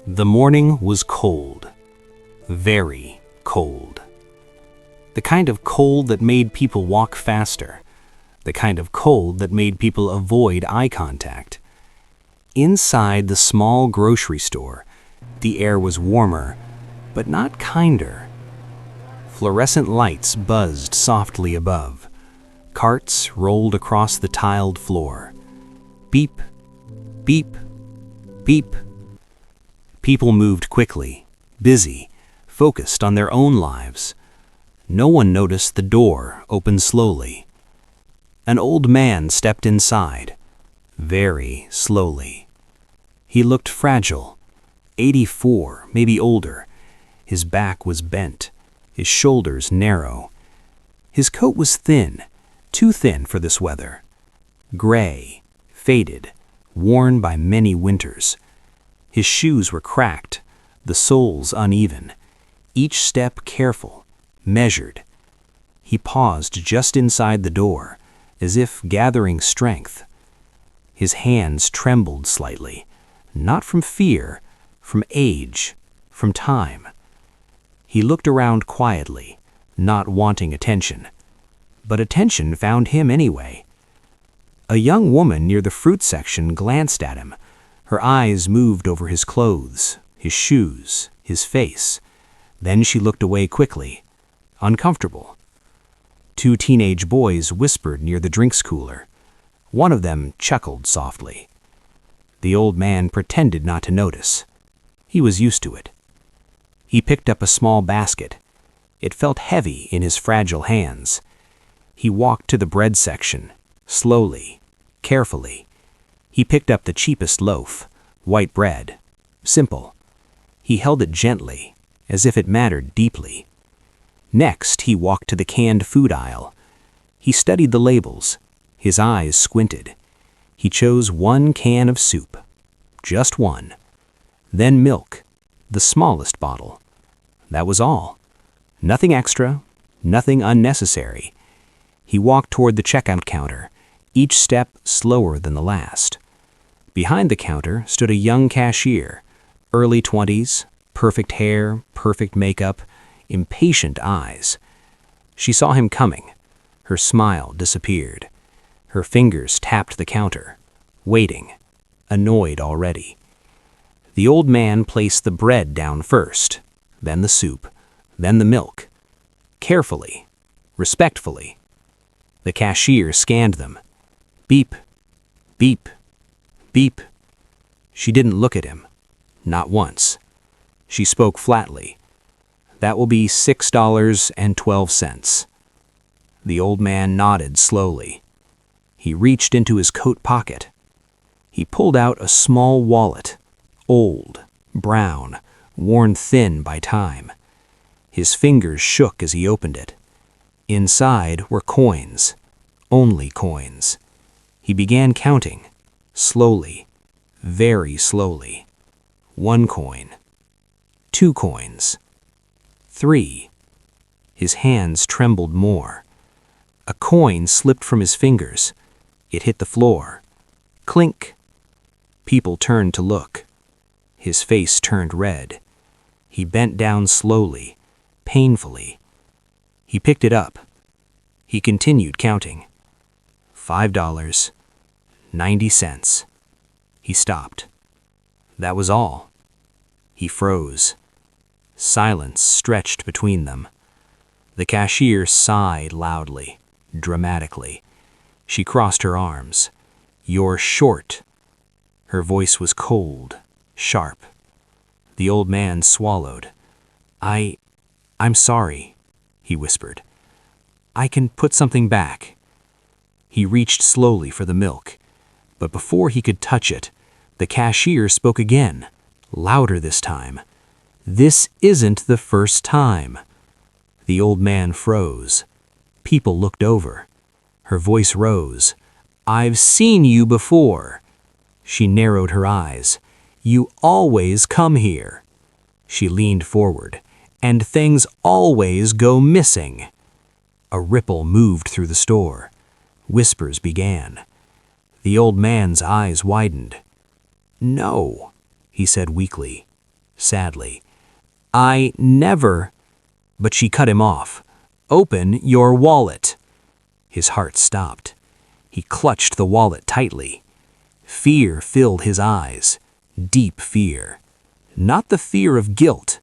The morning was cold, very cold. The kind of cold that made people walk faster, the kind of cold that made people avoid eye contact. Inside the small grocery store, the air was warmer, but not kinder. Fluorescent lights buzzed softly above. Carts rolled across the tiled floor. Beep, beep, beep. People moved quickly, busy, focused on their own lives. No one noticed the door open slowly. An old man stepped inside, very slowly. He looked fragile, 84, maybe older. His back was bent, his shoulders narrow. His coat was thin, too thin for this weather. Gray, faded, worn by many winters. His shoes were cracked, the soles uneven, each step careful, measured. He paused just inside the door, as if gathering strength. His hands trembled slightly, not from fear, from age, from time. He looked around quietly, not wanting attention. But attention found him anyway. A young woman near the fruit section glanced at him. Her eyes moved over his clothes, his shoes, his face. Then she looked away quickly, uncomfortable. Two teenage boys whispered near the drinks cooler. One of them chuckled softly. The old man pretended not to notice. He was used to it. He picked up a small basket. It felt heavy in his fragile hands. He walked to the bread section, slowly, carefully. He picked up the cheapest loaf, white bread, simple. He held it gently, as if it mattered deeply. Next, he walked to the canned food aisle. He studied the labels. His eyes squinted. He chose one can of soup, just one. Then milk, the smallest bottle. That was all. Nothing extra, nothing unnecessary. He walked toward the checkout counter, each step slower than the last. Behind the counter stood a young cashier, early 20s, perfect hair, perfect makeup, impatient eyes. She saw him coming. Her smile disappeared. Her fingers tapped the counter, waiting, annoyed already. The old man placed the bread down first, then the soup, then the milk. Carefully, respectfully. The cashier scanned them. Beep, beep, beep. She didn't look at him, not once. She spoke flatly. That will be $6.12. The old man nodded slowly. He reached into his coat pocket. He pulled out a small wallet, old, brown, worn thin by time. His fingers shook as he opened it. Inside were coins, only coins. He began counting, slowly, very slowly. 1 coin, 2 coins, 3. His hands trembled more. A coin slipped from his fingers. It hit the floor. Clink. People turned to look. His face turned red. He bent down slowly, painfully. He picked it up. He continued counting. $5.90. He stopped. That was all. He froze. Silence stretched between them. The cashier sighed loudly, dramatically. She crossed her arms. "You're short." Her voice was cold, sharp. The old man swallowed. I'm sorry," he whispered. "I can put something back." He reached slowly for the milk, but before he could touch it, the cashier spoke again, louder this time. "This isn't the first time." The old man froze. People looked over. Her voice rose. "I've seen you before." She narrowed her eyes. "You always come here." She leaned forward. "And things always go missing." A ripple moved through the store. Whispers began. The old man's eyes widened. "No," he said weakly. sadly. "I never—" But she cut him off. "Open your wallet." His heart stopped. He clutched the wallet tightly. Fear filled his eyes, deep fear. Not the fear of guilt,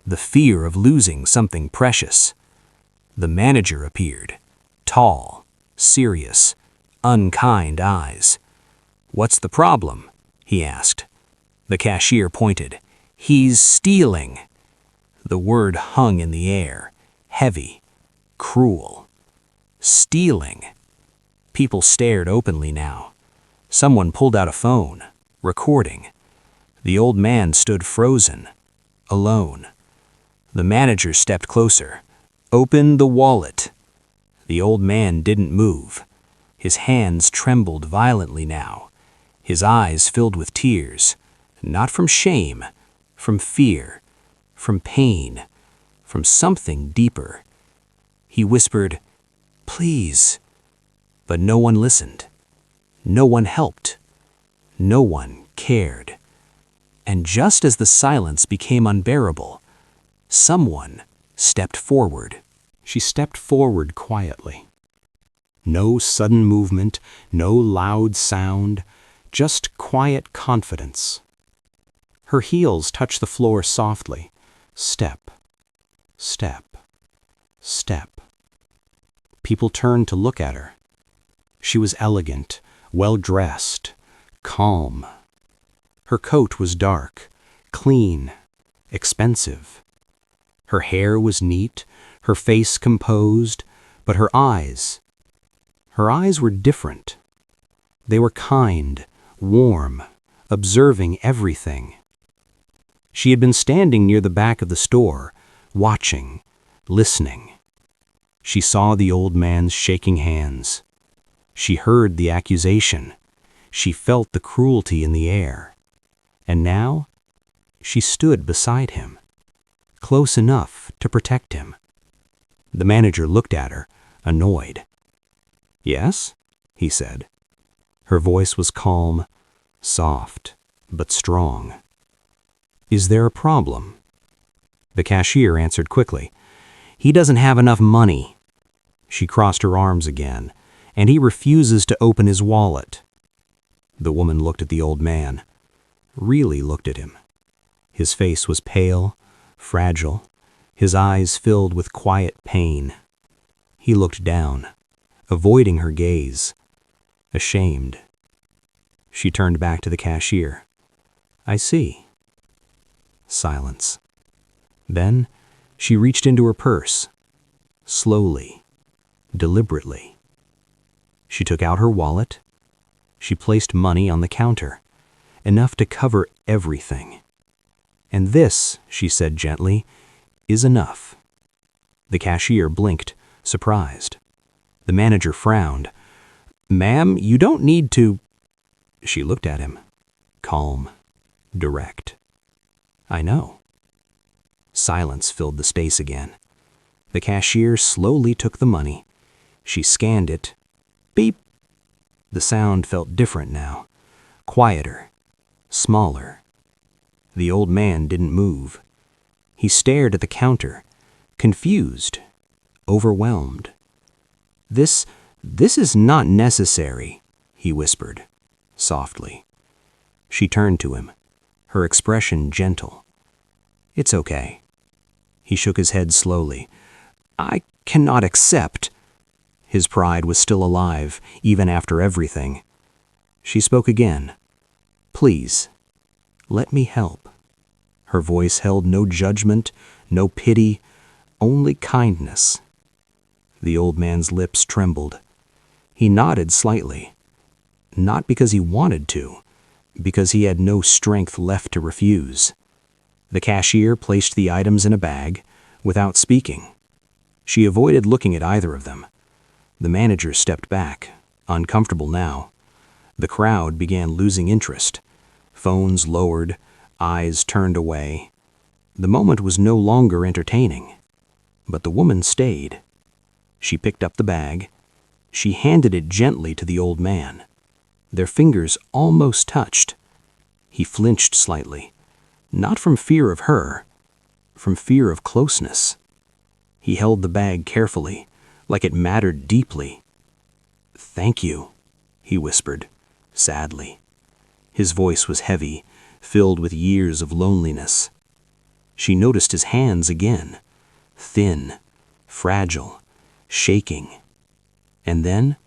the fear of losing something precious. The manager appeared, tall, serious, unkind eyes. "What's the problem?" he asked. The cashier pointed. "He's stealing." The word hung in the air, heavy, cruel. Stealing. People stared openly now. Someone pulled out a phone, recording. The old man stood frozen, alone. The manager stepped closer. "Open the wallet." The old man didn't move. His hands trembled violently now. His eyes filled with tears, not from shame, from fear, from pain, from something deeper. He whispered, "Please." But no one listened. No one helped. No one cared. And just as the silence became unbearable, someone stepped forward. She stepped forward quietly. No sudden movement, no loud sound, just quiet confidence. Her heels touched the floor softly. Step, step, step. People turned to look at her. She was elegant, well-dressed, calm. Her coat was dark, clean, expensive. Her hair was neat, her face composed, but her eyes were different. They were kind, warm, observing everything. She had been standing near the back of the store, watching, listening. She saw the old man's shaking hands. She heard the accusation. She felt the cruelty in the air. And now, she stood beside him, close enough to protect him. The manager looked at her, annoyed. "Yes?" he said. Her voice was calm, soft, but strong. "Is there a problem?" The cashier answered quickly. "He doesn't have enough money." She crossed her arms again. "And he refuses to open his wallet." The woman looked at the old man, really looked at him. His face was pale, fragile, his eyes filled with quiet pain. He looked down, avoiding her gaze, ashamed. She turned back to the cashier. "I see." Silence. Then she reached into her purse, slowly, deliberately. She took out her wallet. She placed money on the counter, enough to cover everything. "And this," she said gently, "is enough." The cashier blinked, surprised. The manager frowned. "Ma'am, you don't need to—" She looked at him, calm, direct. "I know." Silence filled the space again. The cashier slowly took the money. She scanned it. Beep. The sound felt different now, quieter, smaller. The old man didn't move. He stared at the counter, confused, overwhelmed. This is not necessary," he whispered, softly. She turned to him, her expression gentle. "It's okay." He shook his head slowly. "I cannot accept." His pride was still alive, even after everything. She spoke again. "Please, let me help." Her voice held no judgment, no pity, only kindness. The old man's lips trembled. He nodded slightly, not because he wanted to, because he had no strength left to refuse. The cashier placed the items in a bag, without speaking. She avoided looking at either of them. The manager stepped back, uncomfortable now. The crowd began losing interest. Phones lowered, eyes turned away. The moment was no longer entertaining. But the woman stayed. She picked up the bag. She handed it gently to the old man. Their fingers almost touched. He flinched slightly. Not from fear of her, from fear of closeness. He held the bag carefully, like it mattered deeply. "Thank you," he whispered, sadly. His voice was heavy, filled with years of loneliness. She noticed his hands again, thin, fragile, shaking. And then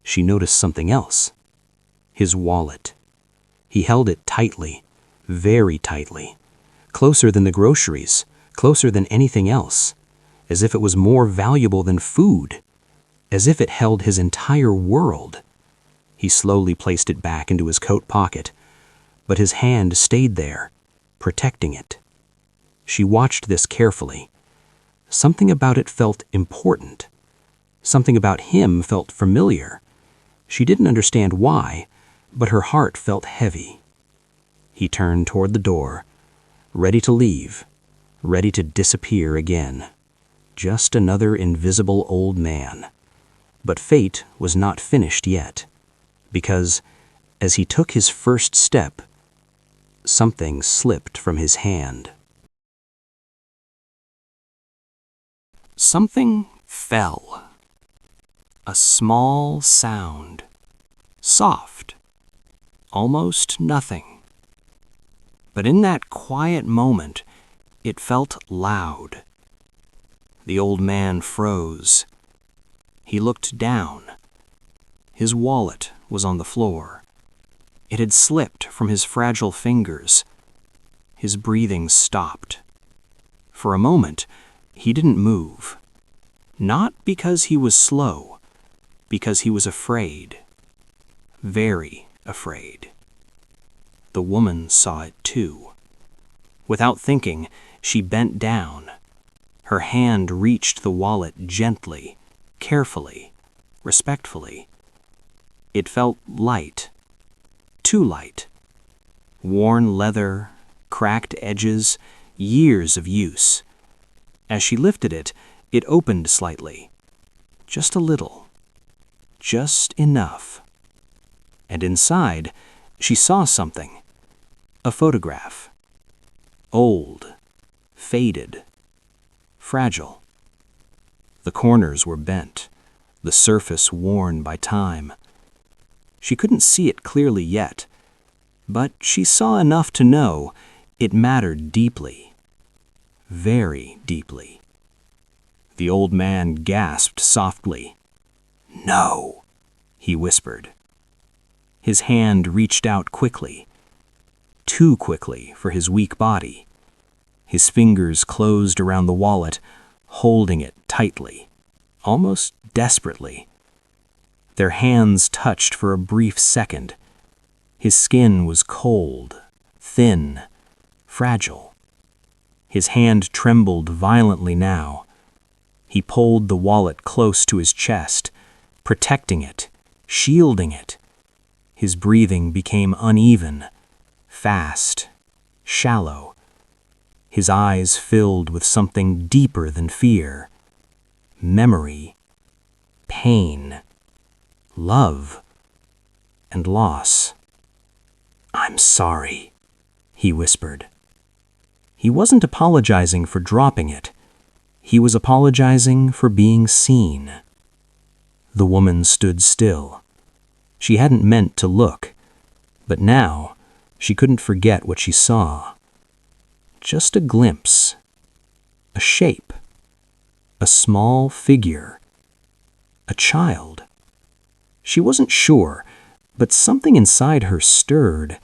she noticed something else. His wallet. He held it tightly, very tightly, closer than the groceries, closer than anything else, as if it was more valuable than food, as if it held his entire world. He slowly placed it back into his coat pocket, but his hand stayed there, protecting it. She watched this carefully. Something about it felt important. Something about him felt familiar. She didn't understand why, but her heart felt heavy. He turned toward the door, ready to leave, ready to disappear again. Just another invisible old man. But fate was not finished yet, because as he took his first step, something slipped from his hand. Something fell. A small sound. Soft. Almost nothing. But in that quiet moment, it felt loud. The old man froze. He looked down. His wallet was on the floor. It had slipped from his fragile fingers. His breathing stopped. For a moment, he didn't move. Not because he was slow, because he was afraid. Very afraid. The woman saw it too. Without thinking, she bent down. Her hand reached the wallet gently, carefully, respectfully. It felt light. Too light. Worn leather, cracked edges, years of use. As she lifted it, it opened slightly. Just a little. Just enough. And inside, she saw something. A photograph. Old. Faded. Fragile. The corners were bent, the surface worn by time. She couldn't see it clearly yet, but she saw enough to know it mattered deeply. Very deeply. The old man gasped softly. "No," he whispered. His hand reached out quickly. Too quickly for his weak body. His fingers closed around the wallet, holding it tightly, almost desperately. Their hands touched for a brief second. His skin was cold, thin, fragile. His hand trembled violently now. He pulled the wallet close to his chest, protecting it, shielding it. His breathing became uneven, fast, shallow. His eyes filled with something deeper than fear. Memory, pain, love, and loss. "I'm sorry," he whispered. He wasn't apologizing for dropping it. He was apologizing for being seen. The woman stood still. She hadn't meant to look, but now she couldn't forget what she saw. Just a glimpse. A shape. A small figure. A child. She wasn't sure, but something inside her stirred,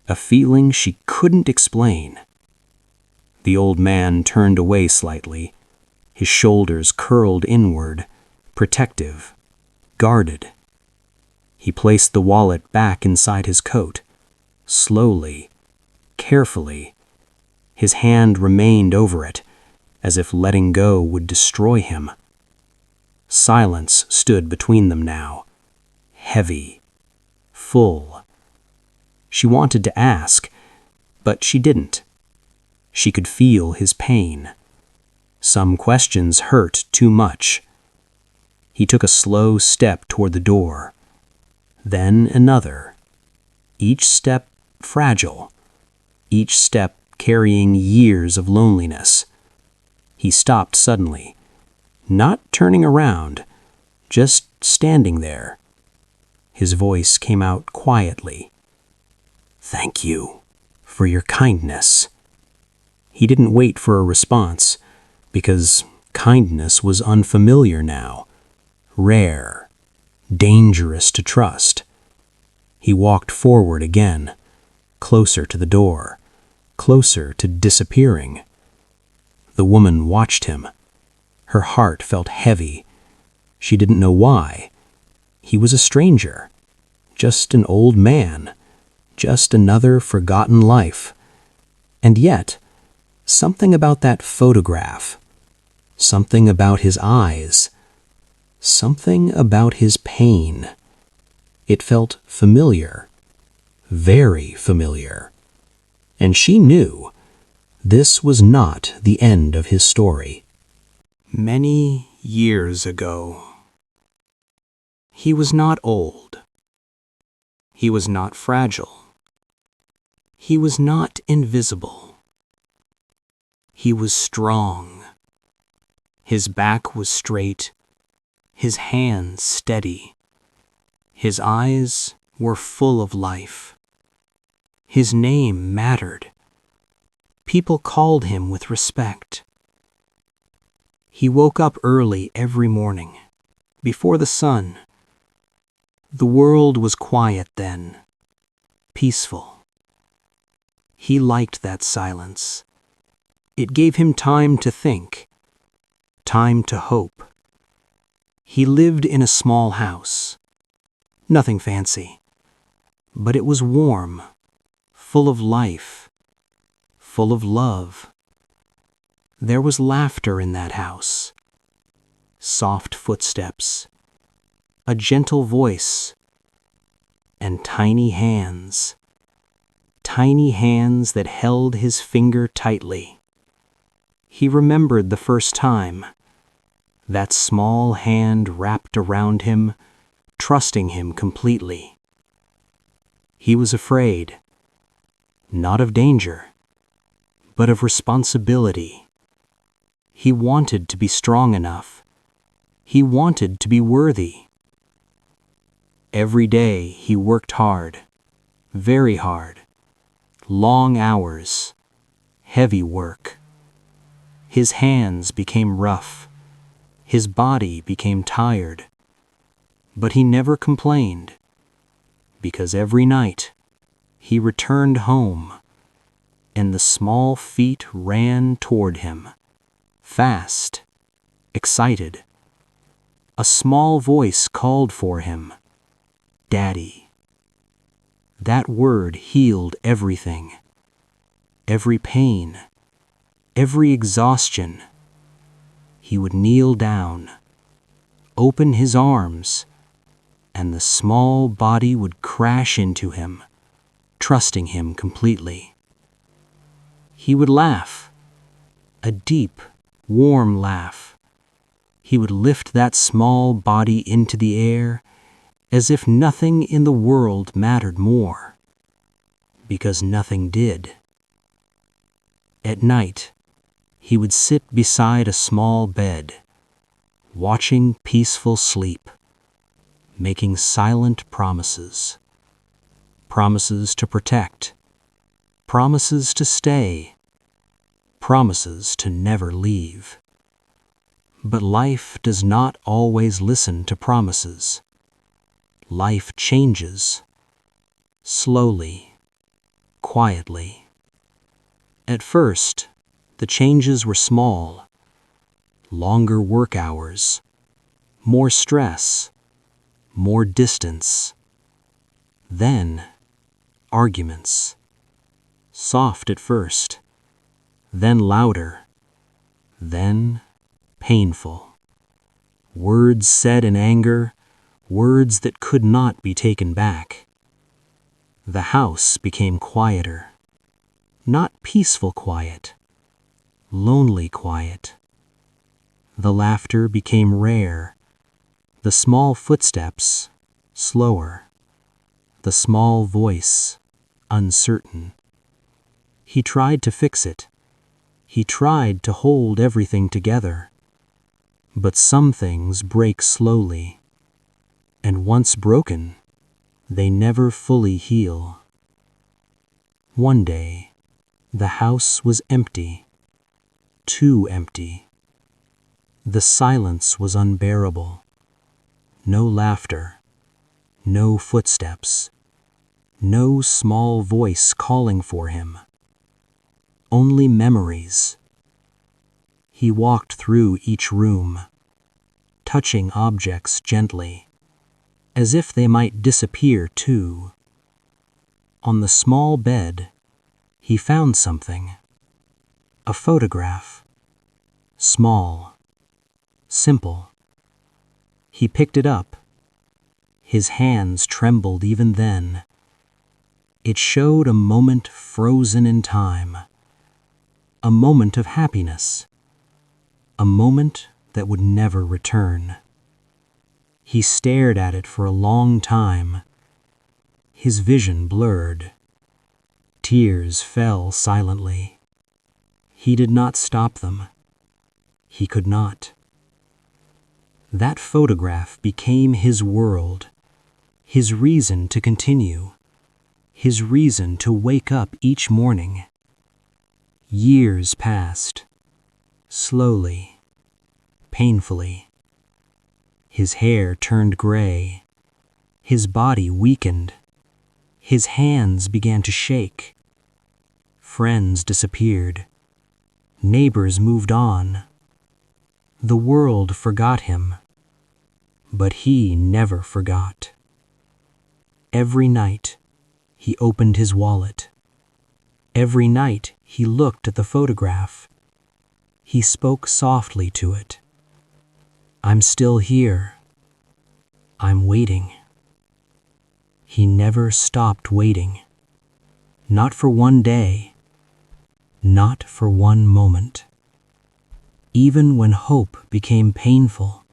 a feeling she couldn't explain. The old man turned away slightly, his shoulders curled inward, protective, guarded. He placed the wallet back inside his coat, slowly, carefully. His hand remained over it, as if letting go would destroy him. Silence stood between them now, heavy, full. She wanted to ask, but she didn't. She could feel his pain. Some questions hurt too much. He took a slow step toward the door, then another. Each step fragile, each step carrying years of loneliness. He stopped suddenly, not turning around, just standing there. His voice came out quietly. "Thank you for your kindness." He didn't wait for a response, because kindness was unfamiliar now, rare, dangerous to trust. He walked forward again, closer to the door, closer to disappearing. The woman watched him. Her heart felt heavy. She didn't know why. He was a stranger, just an old man, just another forgotten life. And yet, something about that photograph, something about his eyes, something about his pain. It felt familiar, very familiar. And she knew this was not the end of his story. Many years ago. He was not old. He was not fragile. He was not invisible. He was strong. His back was straight, his hands steady. His eyes were full of life. His name mattered. People called him with respect. He woke up early every morning, before the sun. The world was quiet then, peaceful. He liked that silence. It gave him time to think, time to hope. He lived in a small house. Nothing fancy, but it was warm, full of life, full of love. There was laughter in that house, soft footsteps, a gentle voice, and tiny hands that held his finger tightly. He remembered the first time, that small hand wrapped around him, trusting him completely. He was afraid, not of danger, but of responsibility. He wanted to be strong enough. He wanted to be worthy. Every day he worked hard, very hard, long hours, heavy work. His hands became rough, his body became tired, but he never complained, because every night he returned home, and the small feet ran toward him, fast, excited. A small voice called for him, "Daddy." That word healed everything, every pain, every exhaustion. He would kneel down, open his arms, and the small body would crash into him, trusting him completely. He would laugh, a deep, warm laugh. He would lift that small body into the air as if nothing in the world mattered more, because nothing did. At night, he would sit beside a small bed, watching peaceful sleep, making silent promises. Promises to protect, promises to stay, promises to never leave. But life does not always listen to promises. Life changes, slowly, quietly. At first, the changes were small. Longer work hours, more stress, more distance. Then, arguments. Soft at first, then louder, then painful. Words said in anger, words that could not be taken back. The house became quieter. Not peaceful quiet, lonely quiet. The laughter became rare, the small footsteps slower, the small voice uncertain. He tried to fix it. He tried to hold everything together. But some things break slowly, and once broken, they never fully heal. One day, the house was empty, too empty. The silence was unbearable. No laughter, no footsteps, no small voice calling for him. Only memories. He walked through each room, touching objects gently, as if they might disappear too. On the small bed, he found something. A photograph. Small. Simple. He picked it up. His hands trembled even then. It showed a moment frozen in time. A moment of happiness. A moment that would never return. He stared at it for a long time. His vision blurred. Tears fell silently. He did not stop them. He could not. That photograph became his world, his reason to continue, his reason to wake up each morning. Years passed, slowly, painfully. His hair turned gray. His body weakened. His hands began to shake. Friends disappeared. Neighbors moved on. The world forgot him. But he never forgot. Every night, he opened his wallet. Every night, he looked at the photograph. He spoke softly to it. I'm still here. I'm waiting. He never stopped waiting. Not for one day. Not for one moment. Even when hope became painful.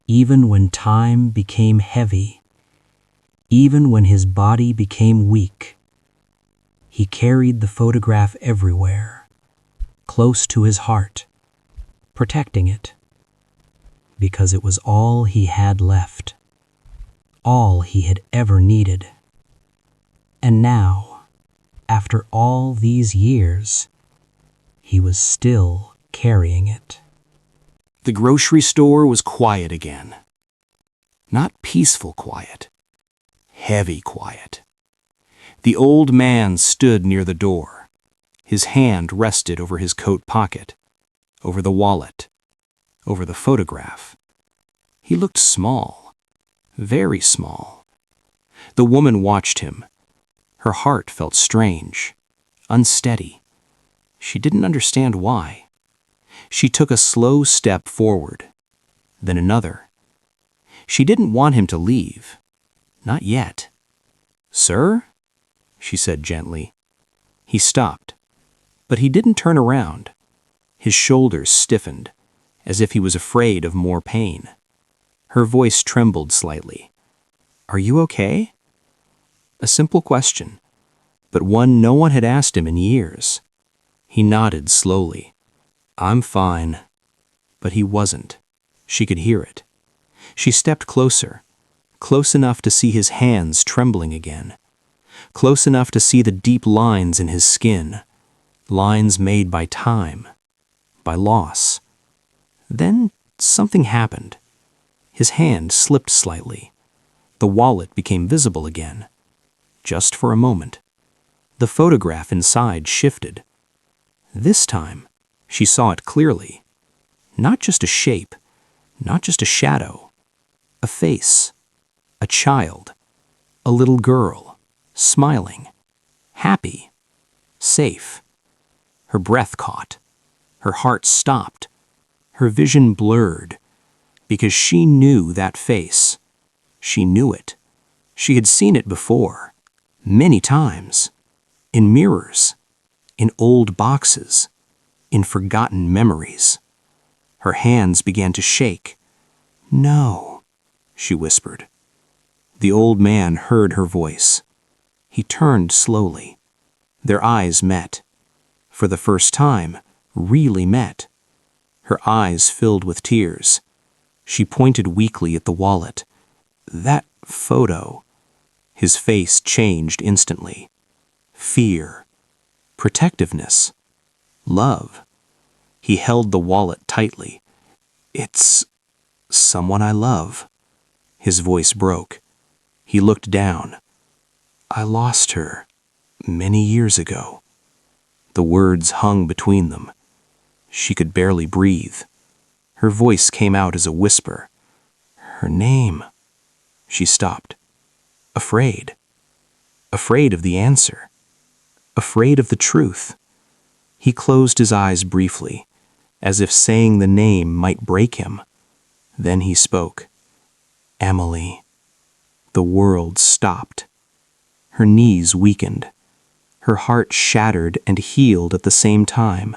Even when time became heavy. Even when his body became weak. He carried the photograph everywhere, close to his heart, protecting it. Because it was all he had left, all he had ever needed. And now, after all these years, he was still carrying it. The grocery store was quiet again. Not peaceful quiet, heavy quiet. The old man stood near the door. His hand rested over his coat pocket, over the wallet, over the photograph. He looked small, very small. The woman watched him. Her heart felt strange, unsteady. She didn't understand why. She took a slow step forward, then another. She didn't want him to leave. Not yet. "Sir?" she said gently. He stopped, but he didn't turn around. His shoulders stiffened, as if he was afraid of more pain. Her voice trembled slightly. "Are you okay?" A simple question, but one no one had asked him in years. He nodded slowly. "I'm fine." But he wasn't. She could hear it. She stepped closer, close enough to see his hands trembling again, close enough to see the deep lines in his skin, lines made by time, by loss. Then something happened. His hand slipped slightly. The wallet became visible again. Just for a moment. The photograph inside shifted. This time, she saw it clearly. Not just a shape, not just a shadow. A face. A child. A little girl. Smiling. Happy. Safe. Her breath caught. Her heart stopped. Her vision blurred. Because she knew that face. She knew it. She had seen it before. Many times. In mirrors. In old boxes. In forgotten memories. Her hands began to shake. "No," she whispered. The old man heard her voice. He turned slowly. Their eyes met. for the first time, really met. Her eyes filled with tears. She pointed weakly at the wallet. That photo. His face changed instantly. Fear, protectiveness, love. He held the wallet tightly. It's someone I love. His voice broke. He looked down. I lost her many years ago. The words hung between them. She could barely breathe. Her voice came out as a whisper. Her name. She stopped. Afraid. Afraid of the answer. Afraid of the truth. He closed his eyes briefly, as if saying the name might break him. Then he spoke. Emily. The world stopped. Her knees weakened. Her heart shattered and healed at the same time,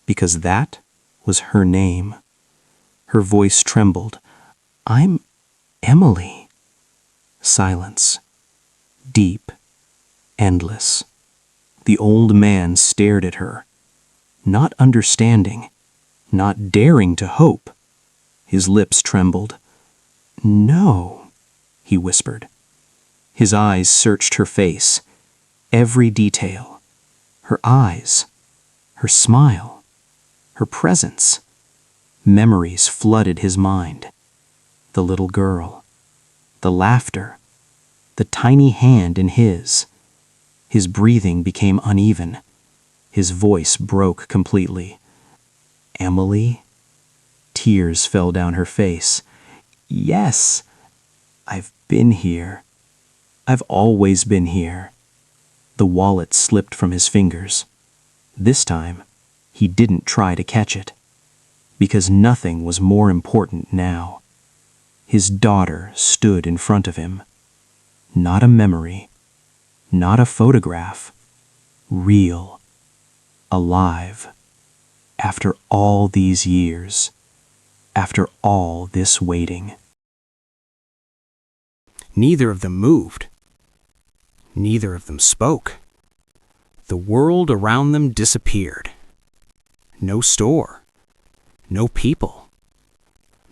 because that was her name. Her voice trembled. I'm Emily. Silence. Deep. Endless. The old man stared at her, not understanding, not daring to hope. His lips trembled. No, he whispered. His eyes searched her face, every detail. Her eyes, her smile, her presence. Memories flooded his mind. The little girl, the laughter, the tiny hand in his. His breathing became uneven. His voice broke completely. Emily? Tears fell down her face. Yes, I've been here. I've always been here. The wallet slipped from his fingers. This time, he didn't try to catch it, because nothing was more important now. His daughter stood in front of him. Not a memory, not a photograph. Real. Alive. After all these years. After all this waiting. Neither of them moved. Neither of them spoke. The world around them disappeared. No store. No people.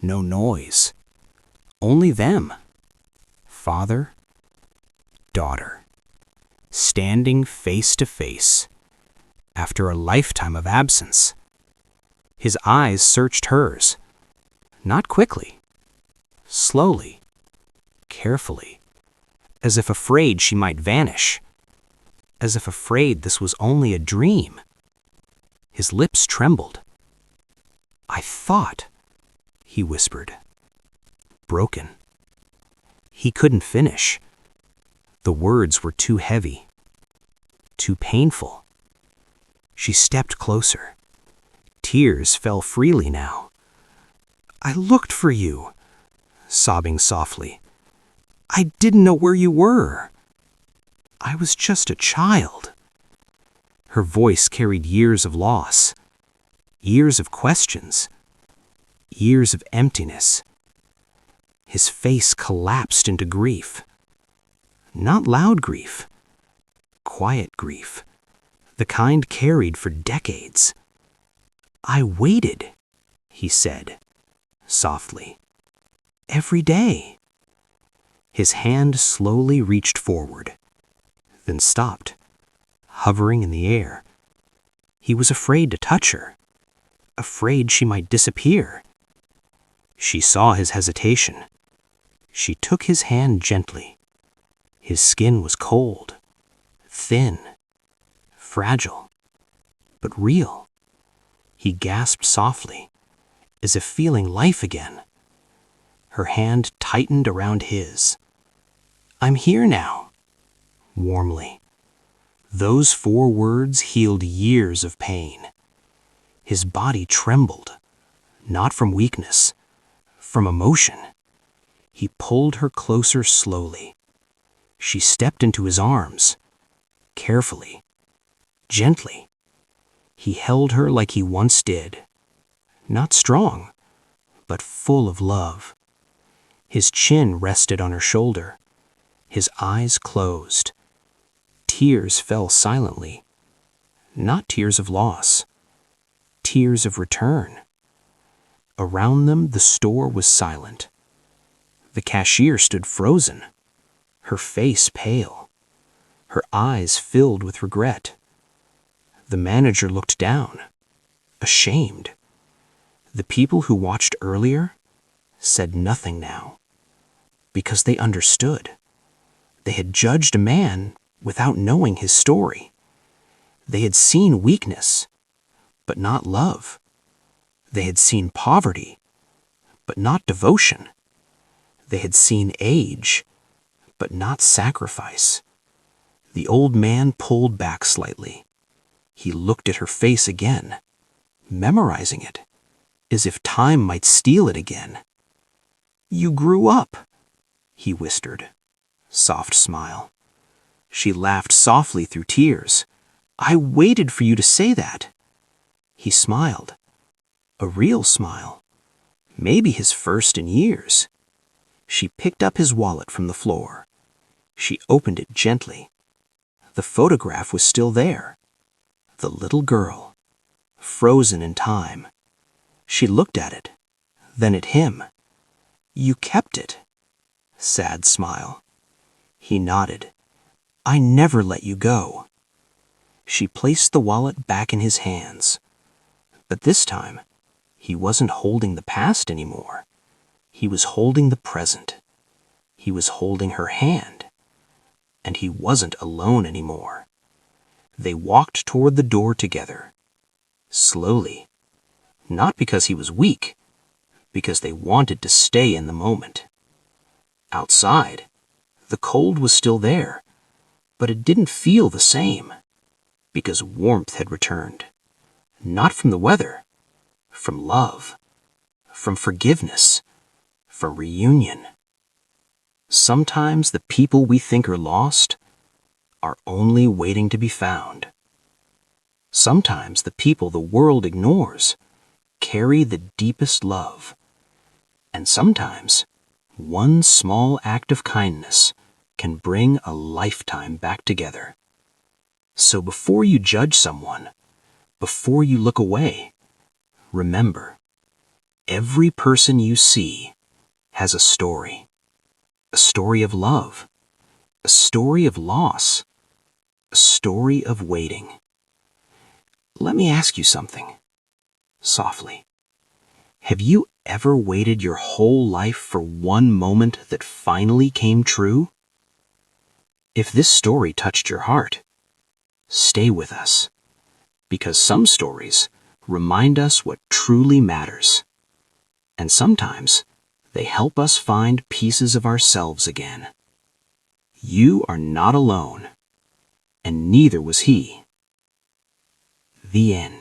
No noise. Only them. Father, daughter, standing face to face after a lifetime of absence. His eyes searched hers, not quickly, slowly, carefully, as if afraid she might vanish, as if afraid this was only a dream. His lips trembled. I thought, he whispered. Broken. He couldn't finish. The words were too heavy, too painful. She stepped closer. Tears fell freely now. I looked for you, sobbing softly. I didn't know where you were. I was just a child. Her voice carried years of loss, years of questions, years of emptiness. His face collapsed into grief. Not loud grief, quiet grief, the kind carried for decades. I waited, he said, softly, every day. His hand slowly reached forward, then stopped, hovering in the air. He was afraid to touch her, afraid she might disappear. She saw his hesitation. She took his hand gently. His skin was cold, thin, fragile, but real. He gasped softly, as if feeling life again. Her hand tightened around his. I'm here now, warmly. Those 4 words healed years of pain. His body trembled, not from weakness, from emotion. He pulled her closer slowly. She stepped into his arms, carefully, gently. He held her like he once did, not strong, but full of love. His chin rested on her shoulder, his eyes closed. Tears fell silently. Not tears of loss, tears of return. Around them, the store was silent. The cashier stood frozen, her face pale, her eyes filled with regret. The manager looked down, ashamed. The people who watched earlier said nothing now, because they understood. They had judged a man without knowing his story. They had seen weakness, but not love. They had seen poverty, but not devotion. They had seen age, but not sacrifice. The old man pulled back slightly. He looked at her face again, memorizing it, as if time might steal it again. "You grew up," he whispered. Soft smile. She laughed softly through tears. "I waited for you to say that." He smiled. A real smile. Maybe his first in years. She picked up his wallet from the floor. She opened it gently. The photograph was still there. The little girl, frozen in time. She looked at it, then at him. "You kept it." Sad smile. He nodded. "I never let you go." She placed the wallet back in his hands. But this time, he wasn't holding the past anymore. He was holding the present. He was holding her hand. And he wasn't alone anymore. They walked toward the door together. Slowly. Not because he was weak, because they wanted to stay in the moment. Outside, the cold was still there, but it didn't feel the same, because warmth had returned. Not from the weather, from love, from forgiveness, from reunion. Sometimes the people we think are lost are only waiting to be found. Sometimes the people the world ignores carry the deepest love. And sometimes one small act of kindness can bring a lifetime back together. So before you judge someone, before you look away, remember, every person you see has a story. A story of love, a story of loss, a story of waiting. Let me ask you something, softly. Have you ever waited your whole life for one moment that finally came true? If this story touched your heart, stay with us, because some stories remind us what truly matters, and sometimes they help us find pieces of ourselves again. You are not alone, and neither was he. The end.